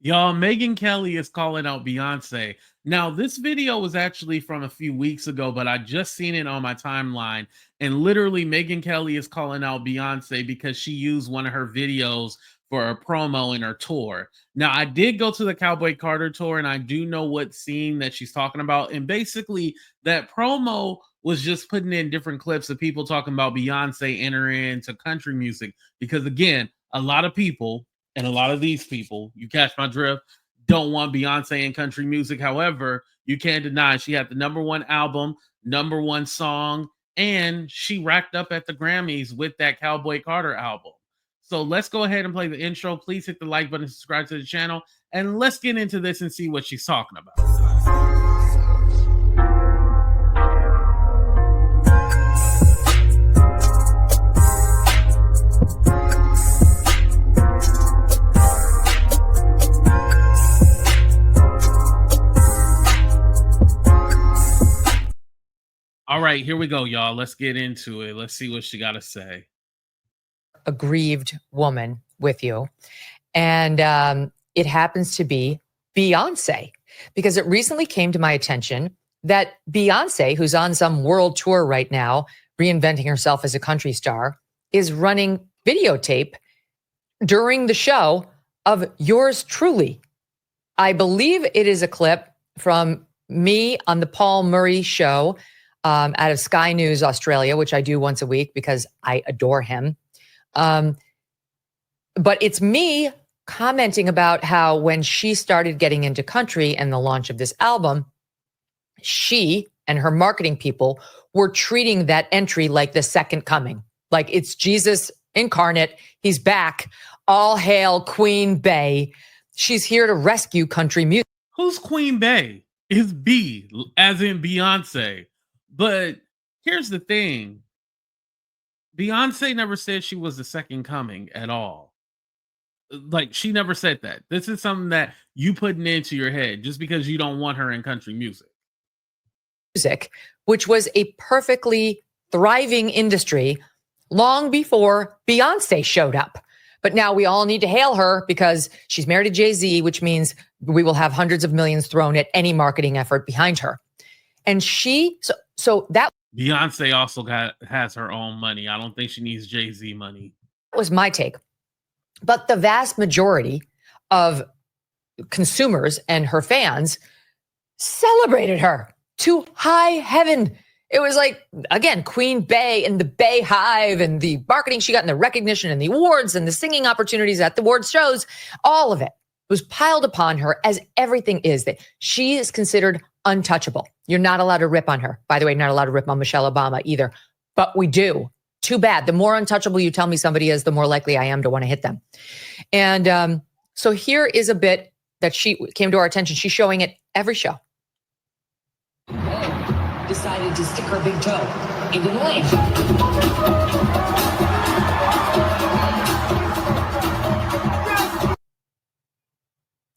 Y'all, Megyn Kelly is calling out Beyonce. Now, this video was actually from a few weeks ago, but I just seen it on my timeline. And literally, Megyn Kelly is calling out Beyonce because she used one of her videos for a promo in her tour. Now, I did go to the Cowboy Carter Tour, and I do know what scene that she's talking about. And basically, that promo was just putting in different clips of people talking about Beyonce entering into country music. Because again, a lot of people, and a lot of these people, you catch my drift, don't want Beyonce in country music. However, you can't deny she had the #1 album, #1 song, and she racked up at the Grammys with that Cowboy Carter album. So let's go ahead and play the intro. Please hit the like button, subscribe to the channel, and let's get into this and see what she's talking about. All right, here we go, y'all. Let's get into it. Let's see what she got to say. Aggrieved woman with you. And it happens to be Beyonce, because it recently came to my attention that Beyonce, who's on some world tour right now, reinventing herself as a country star, is running videotape during the show of yours truly. I believe it is a clip from me on the Paul Murray show out of Sky News Australia, which I do once a week because I adore him. But it's me commenting about how when she started getting into country and the launch of this album, she and her marketing people were treating that entry like the second coming. Like it's Jesus incarnate. He's back. All hail Queen Bey. She's here to rescue country music. Who's Queen Bey? It's B, as in Beyonce. But here's the thing. Beyonce never said she was the second coming at all. Like, she never said that. This is something that you putting into your head just because you don't want her in country music. Which was a perfectly thriving industry long before Beyonce showed up. But now we all need to hail her because she's married to Jay-Z, which means we will have hundreds of millions thrown at any marketing effort behind her. And so that Beyonce also has her own money. I don't think she needs Jay-Z money. That was my take. But the vast majority of consumers and her fans celebrated her to high heaven. It was like, again, Queen Bey and the Bey Hive and the marketing she got and the recognition and the awards and the singing opportunities at the awards shows, all of it was piled upon her, as everything is. That she is considered untouchable. You're not allowed to rip on her. By the way, not allowed to rip on Michelle Obama either. But we do. Too bad. The more untouchable you tell me somebody is, the more likely I am to want to hit them. And so here is a bit that she came to our attention. She's showing it every show. Decided to stick her big toe into the lane.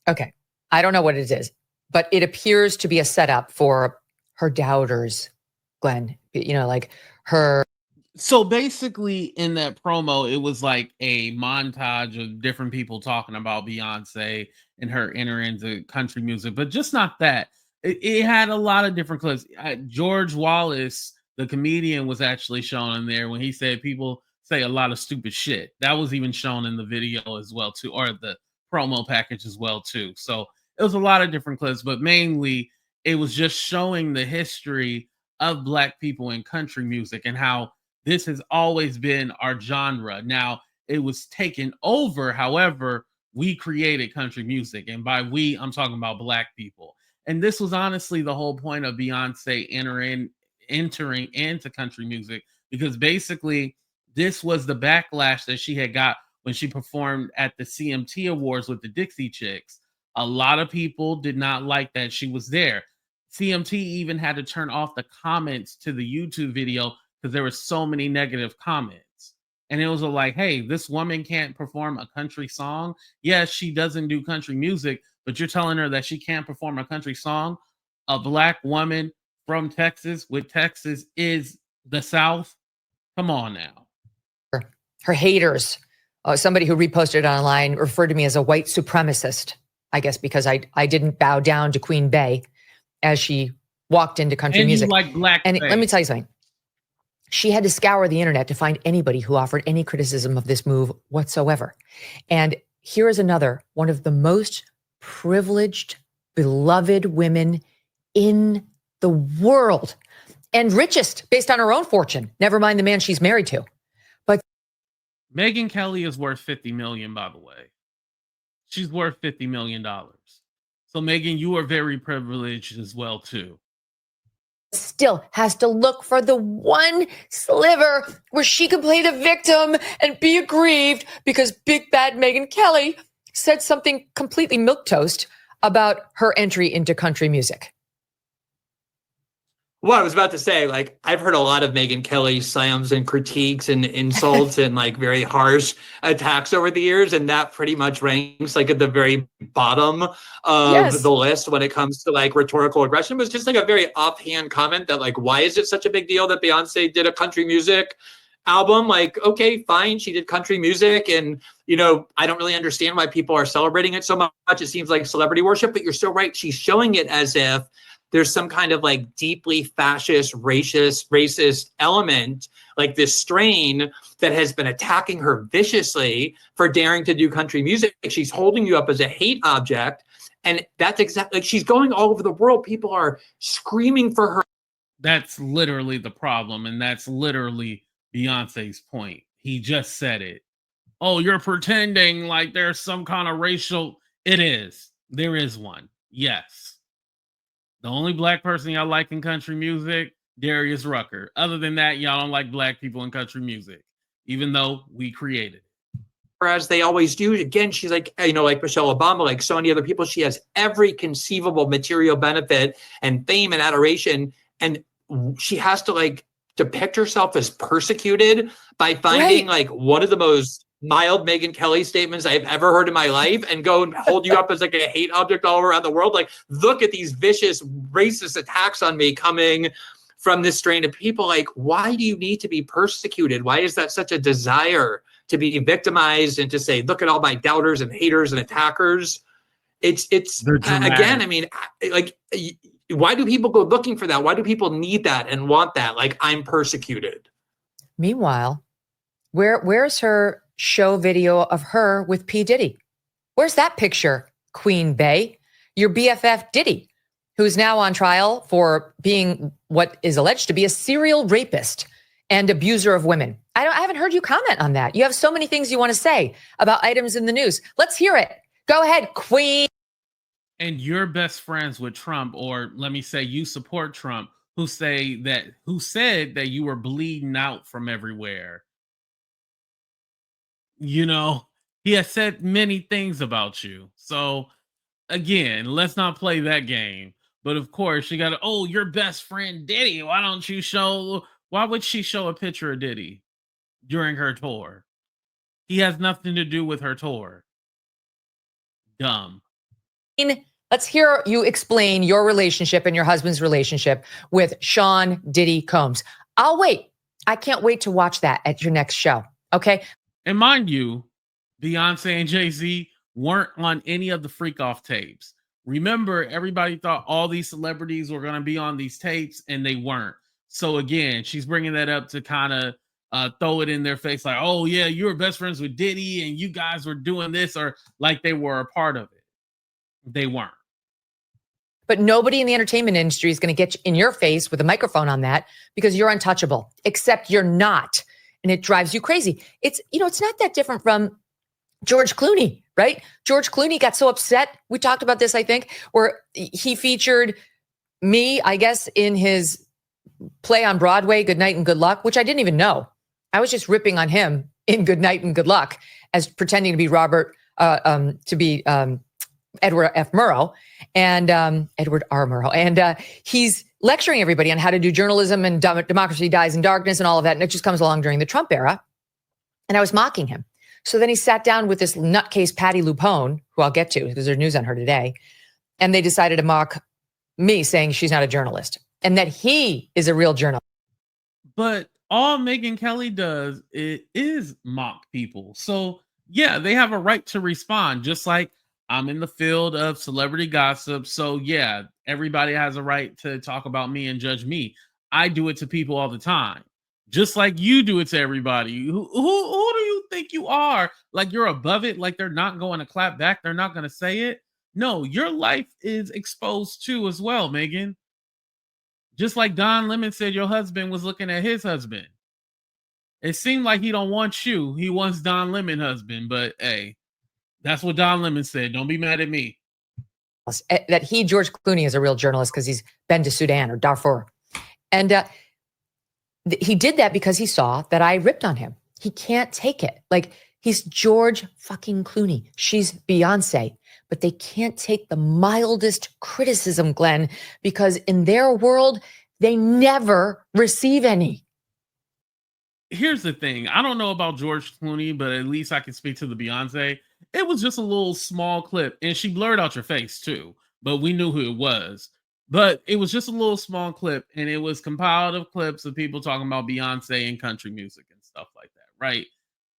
Okay. I don't know what it is, but it appears to be a setup for her doubters, Glenn. You know, like her. So basically in that promo, it was like a montage of different people talking about Beyonce and her entering into country music, but just not that. It had a lot of different clips. George Wallace, the comedian, was actually shown in there when he said people say a lot of stupid shit. That was even shown in the video as well, too, or the promo package as well, too. So it was a lot of different clips, but mainly it was just showing the history of Black people in country music and how this has always been our genre. Now, it was taken over. However, we created country music. And by we, I'm talking about Black people. And this was honestly the whole point of Beyonce entering into country music, because basically this was the backlash that she had got when she performed at the CMT Awards with the Dixie Chicks. A lot of people did not like that she was there. CMT even had to turn off the comments to the YouTube video because there were so many negative comments. And it was like, hey, this woman can't perform a country song. Yes, she doesn't do country music, but you're telling her that she can't perform a country song? A Black woman from Texas, with Texas is the South? Come on now. Her haters, somebody who reposted online referred to me as a white supremacist. I guess because I didn't bow down to Queen Bey as she walked into country And music. you like black And let me face. tell you something. She had to scour the internet to find anybody who offered any criticism of this move whatsoever. And here is another one of the most privileged, beloved women in the world and richest based on her own fortune. Never mind the man she's married to. But Megyn Kelly is worth $50 million, by the way. She's worth $50 million. So Megyn, you are very privileged as well, too. Still has to look for the one sliver where she can play the victim and be aggrieved because big bad Megyn Kelly said something completely milquetoast about her entry into country music. Well, I was about to say, like, I've heard a lot of Megyn Kelly slams and critiques and insults and like very harsh attacks over the years. And that pretty much ranks like at the very bottom of the list when it comes to like rhetorical aggression. It was just like a very offhand comment that like, why is it such a big deal that Beyonce did a country music album? Like, okay, fine. She did country music. And, you know, I don't really understand why people are celebrating it so much. It seems like celebrity worship, but you're so right. She's showing it as if there's some kind of like deeply fascist, racist element, like this strain that has been attacking her viciously for daring to do country music. She's holding you up as a hate object. And that's exactly, like, she's going all over the world. People are screaming for her. That's literally the problem. And that's literally Beyonce's point. He just said it. Oh, you're pretending like there's some kind of racial. It is. There is one. Yes. The only black person y'all like in country music, Darius Rucker. Other than that, y'all don't like black people in country music, even though we created it. As they always do. Again, she's like, you know, like Michelle Obama, like so many other people, she has every conceivable material benefit and fame and adoration. And she has to like depict herself as persecuted by finding like one of the most mild Megyn Kelly statements I've ever heard in my life and go and hold you up as like a hate object all around the world. Like, look at these vicious racist attacks on me coming from this strain of people. Like, why do you need to be persecuted? Why is that such a desire to be victimized and to say, look at all my doubters and haters and attackers? It's again, I mean, like, why do people go looking for that? Why do people need that and want that? Like, I'm persecuted. Meanwhile, where's her show video of her with P. Diddy? Where's that picture, Queen Bey? Your BFF Diddy, who's now on trial for being what is alleged to be a serial rapist and abuser of women. I haven't heard you comment on that. You have so many things you want to say about items in the news. Let's hear it. Go ahead, Queen. And you're best friends with Trump, or let me say you support Trump, who said that you were bleeding out from everywhere. You know, he has said many things about you. So again, let's not play that game. But of course, you got to, oh, your best friend Diddy. Why would she show a picture of Diddy during her tour? He has nothing to do with her tour. Dumb. Let's hear you explain your relationship and your husband's relationship with Sean Diddy Combs. I'll wait. I can't wait to watch that at your next show. Okay. And mind you, Beyonce and Jay-Z weren't on any of the Freak Off tapes. Remember, everybody thought all these celebrities were going to be on these tapes, and they weren't. So again, she's bringing that up to kind of throw it in their face like, oh yeah, you were best friends with Diddy and you guys were doing this, or like they were a part of it. They weren't. But nobody in the entertainment industry is going to get in your face with a microphone on that because you're untouchable, except you're not. And it drives you crazy. It's not that different from George Clooney, right? George Clooney got so upset. We talked about this, I think, where he featured me, I guess, in his play on Broadway, Good Night and Good Luck, which I didn't even know. I was just ripping on him in Good Night and Good Luck as pretending to be Edward F. Murrow and Edward R. Murrow. And he's lecturing everybody on how to do journalism and democracy dies in darkness and all of that. And it just comes along during the Trump era. And I was mocking him. So then he sat down with this nutcase Patty Lupone, who I'll get to because there's news on her today. And they decided to mock me, saying she's not a journalist and that he is a real journalist. But all Megyn Kelly does is mock people. So yeah, they have a right to respond, just like I'm in the field of celebrity gossip. So yeah, everybody has a right to talk about me and judge me. I do it to people all the time. Just like you do it to everybody. Who do you think you are? Like you're above it, like they're not going to clap back, they're not going to say it. No, your life is exposed too as well, Megyn. Just like Don Lemon said your husband was looking at his husband. It seemed like he don't want you. He wants Don Lemon husband, but hey, that's what Don Lemon said. Don't be mad at me. That George Clooney, is a real journalist because he's been to Sudan or Darfur. And he did that because he saw that I ripped on him. He can't take it. Like, he's George fucking Clooney. She's Beyonce. But they can't take the mildest criticism, Glenn, because in their world, they never receive any. Here's the thing. I don't know about George Clooney, but at least I can speak to the Beyonce. It was just a little small clip, and she blurred out your face too, but we knew who it was. But it was just a little small clip, and it was compiled of clips of people talking about Beyonce and country music and stuff like that, right?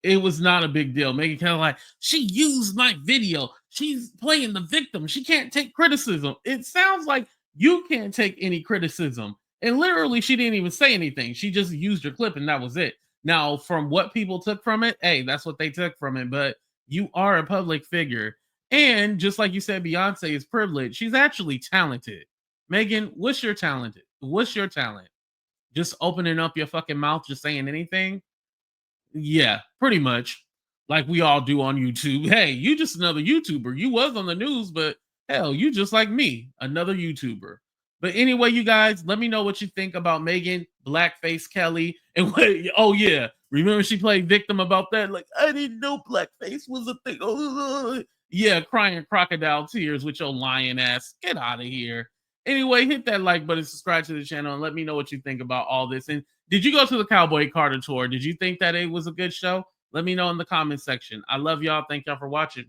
It was not a big deal. Megyn Kelly, like, she used my video. She's playing the victim. She can't take criticism. It sounds like you can't take any criticism. And literally, she didn't even say anything. She just used your clip, and that was it. Now, from what people took from it, hey, that's what they took from it. But you are a public figure. And just like you said, Beyonce is privileged. She's actually talented. Megyn, what's your talent? What's your talent? Just opening up your fucking mouth, just saying anything? Yeah, pretty much. Like we all do on YouTube. Hey, you just another YouTuber. You was on the news, but hell, you just like me, another YouTuber. But anyway, you guys, let me know what you think about Megyn Blackface Kelly. And what, oh yeah, remember she played victim about that? Like, I didn't know blackface was a thing. Oh, yeah, crying crocodile tears with your lying ass. Get out of here. Anyway, hit that like button, subscribe to the channel, and let me know what you think about all this. And did you go to the Cowboy Carter Tour? Did you think that it was a good show? Let me know in the comment section. I love y'all. Thank y'all for watching.